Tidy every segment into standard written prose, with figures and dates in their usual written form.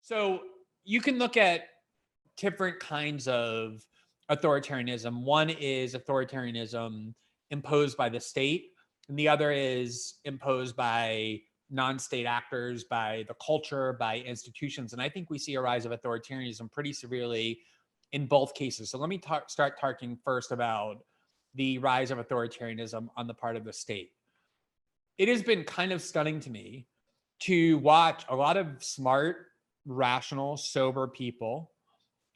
So you can look at different kinds of authoritarianism. One is authoritarianism imposed by the state, and the other is imposed by non-state actors, by the culture, by institutions. And I think we see a rise of authoritarianism pretty severely in both cases. So let me start talking first about the rise of authoritarianism on the part of the state. It has been kind of stunning to me to watch a lot of smart, rational, sober people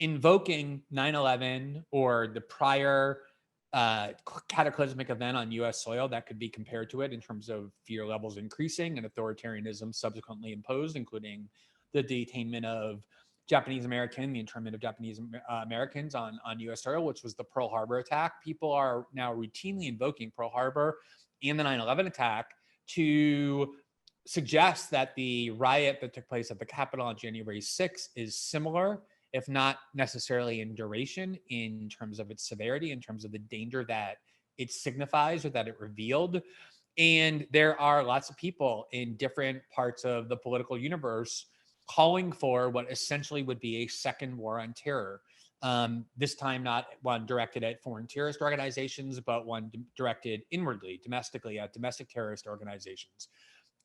invoking 9/11 or the prior cataclysmic event on US soil that could be compared to it in terms of fear levels increasing and authoritarianism subsequently imposed, including the detainment of Japanese American, the internment of Japanese Americans on US soil, which was the Pearl Harbor attack. People are now routinely invoking Pearl Harbor and the 9/11 attack to suggest that the riot that took place at the Capitol on January 6th is similar, if not necessarily in duration, in terms of its severity, in terms of the danger that it signifies or that it revealed. And there are lots of people in different parts of the political universe calling for what essentially would be a second war on terror. This time, not one directed at foreign terrorist organizations, but one directed inwardly, domestically, at domestic terrorist organizations.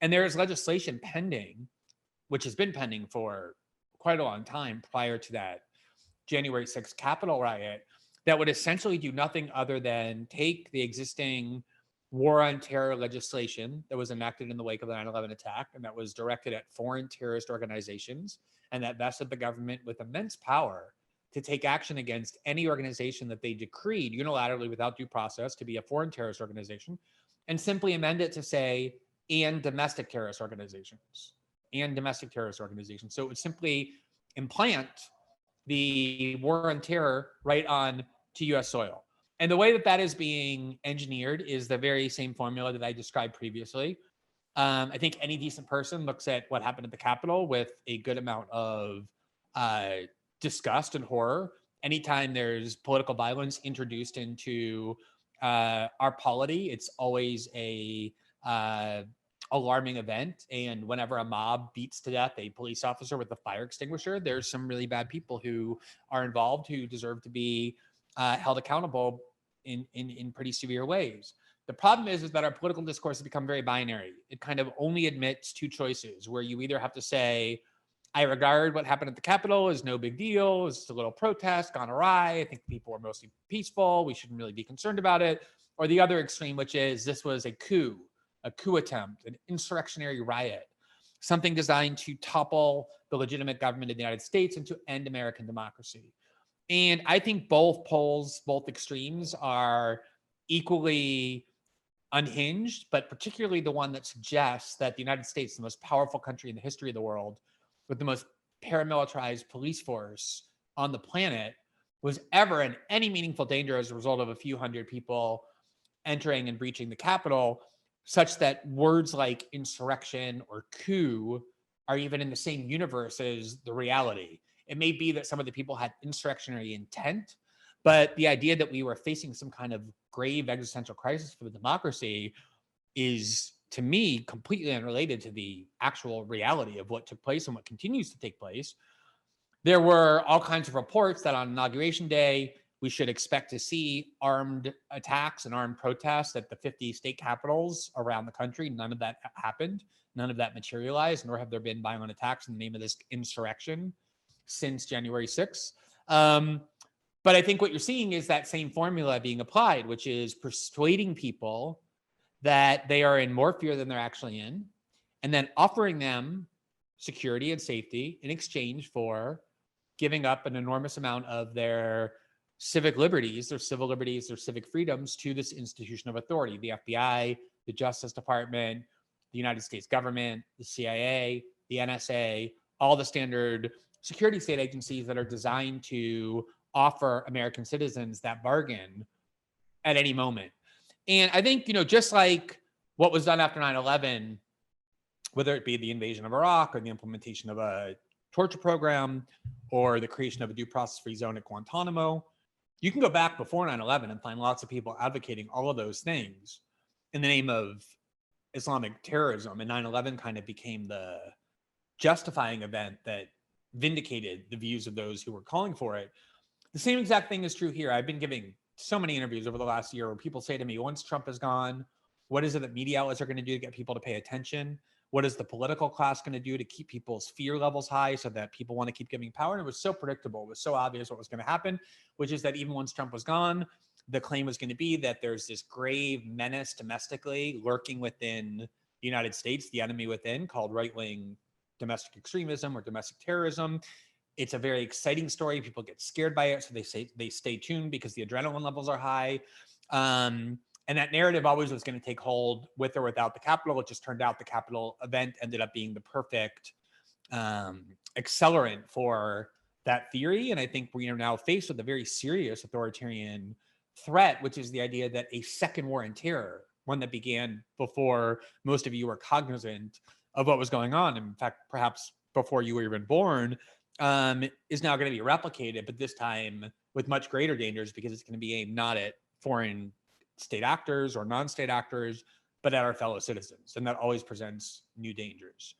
And there is legislation pending, which has been pending for quite a long time prior to that January 6th Capitol riot, that would essentially do nothing other than take the existing war on terror legislation that was enacted in the wake of the 9/11 attack and that was directed at foreign terrorist organizations and that vested the government with immense power to take action against any organization that they decreed unilaterally without due process to be a foreign terrorist organization, and simply amend it to say, and domestic terrorist organizations. So it would simply implant the war on terror right on to US soil. And the way that that is being engineered is the very same formula that I described previously. I think any decent person looks at what happened at the Capitol with a good amount of disgust and horror. Anytime there's political violence introduced into our polity, it's always a alarming event. And whenever a mob beats to death a police officer with a fire extinguisher, there's some really bad people who are involved who deserve to be held accountable in pretty severe ways. The problem is that our political discourse has become very binary. It kind of only admits two choices, where you either have to say, I regard what happened at the Capitol as no big deal, it's just a little protest gone awry, I think people were mostly peaceful, we shouldn't really be concerned about it. Or the other extreme, which is this was a coup attempt, an insurrectionary riot, something designed to topple the legitimate government of the United States and to end American democracy. And I think both poles, both extremes, are equally unhinged, but particularly the one that suggests that the United States, the most powerful country in the history of the world, with the most paramilitarized police force on the planet, was ever in any meaningful danger as a result of a few hundred people entering and breaching the Capitol, such that words like insurrection or coup are even in the same universe as the reality. It may be that some of the people had insurrectionary intent, but the idea that we were facing some kind of grave existential crisis for the democracy is, to me, completely unrelated to the actual reality of what took place and what continues to take place. There were all kinds of reports that on Inauguration Day, we should expect to see armed attacks and armed protests at the 50 state capitals around the country. None of that happened. None of that materialized, nor have there been violent attacks in the name of this insurrection since January 6th. But I think what you're seeing is that same formula being applied, which is persuading people that they are in more fear than they're actually in, and then offering them security and safety in exchange for giving up an enormous amount of their civic liberties, their civil liberties, their civic freedoms to this institution of authority, the FBI, the Justice Department, the United States government, the CIA, the NSA, all the standard security state agencies that are designed to offer American citizens that bargain at any moment. And I think, just like what was done after 9/11, whether it be the invasion of Iraq or the implementation of a torture program or the creation of a due process-free zone at Guantanamo, you can go back before 9/11 and find lots of people advocating all of those things in the name of Islamic terrorism. And 9/11 kind of became the justifying event that vindicated the views of those who were calling for it. The same exact thing is true here. I've been giving so many interviews over the last year where people say to me, once Trump is gone, what is it that media outlets are going to do to get people to pay attention? What is the political class going to do to keep people's fear levels high so that people want to keep giving power? And it was so predictable. It was so obvious what was going to happen, which is that even once Trump was gone, the claim was going to be that there's this grave menace domestically lurking within the United States, the enemy within, called right-wing domestic extremism or domestic terrorism. It's a very exciting story. People get scared by it, so they stay tuned because the adrenaline levels are high. And that narrative always was going to take hold with or without the Capitol. It just turned out the Capitol event ended up being the perfect accelerant for that theory. And I think we are now faced with a very serious authoritarian threat, which is the idea that a second war on terror, one that began before most of you were cognizant of what was going on, in fact, perhaps before you were even born, is now going to be replicated, but this time with much greater dangers because it's going to be aimed not at foreign state actors or non-state actors, but at our fellow citizens. And that always presents new dangers.